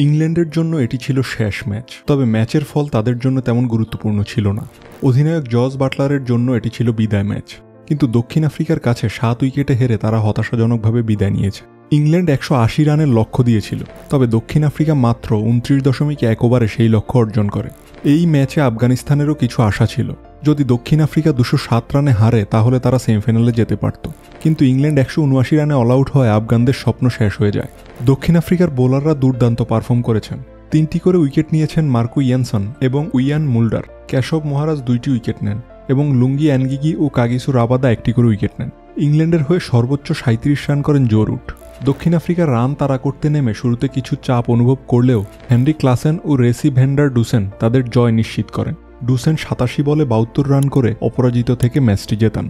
ইংল্যান্ডের জন্য এটি ছিল শেষ ম্যাচ, তবে ম্যাচের ফল তাদের জন্য তেমন গুরুত্বপূর্ণ ছিল না। অধিনায়ক জস বাটলারের জন্য এটি ছিল বিদায় ম্যাচ, কিন্তু দক্ষিণ আফ্রিকার কাছে 7 উইকেটে হেরে তারা হতাশাজনকভাবে বিদায় নিয়েছে। ইংল্যান্ড 180 রানের লক্ষ্য দিয়েছিল, তবে দক্ষিণ আফ্রিকা মাত্র 29.1 ওভারে সেই লক্ষ্য অর্জন করে। এই ম্যাচে আফগানিস্তানেরও কিছু আশা ছিল। যদি দক্ষিণ আফ্রিকা 207 রানে হারে তাহলে তারা সেমিফাইনালে যেতে পারত, কিন্তু ইংল্যান্ড 179 রানে অল আউট হয়ে আফগানদের স্বপ্ন শেষ হয়ে যায়। দক্ষিণ আফ্রিকার বোলাররা দুর্দান্ত পারফর্ম করেছেন। 3টি করে উইকেট নিয়েছেন মার্কো ইয়ানসন এবং উইয়ান মুল্ডার। কেশব মহারাজ 2টি উইকেট নেন এবং লুঙ্গি অ্যানগিগি ও কাগিসু রাবাদা 1টি করে উইকেট নেন। ইংল্যান্ডের হয়ে সর্বোচ্চ 37 রান করেন জো রুট। দক্ষিণ আফ্রিকার রান তাড়া করতে নেমে শুরুতে কিছু চাপ অনুভব করলেও হেনরি ক্লাসেন ও রেসি ভ্যান্ডার ডুসেন তাদের জয় নিশ্চিত করেন। ডুসেন 87 বলে 72 রান করে অপরাজিত থেকে ম্যাচটি জেতান।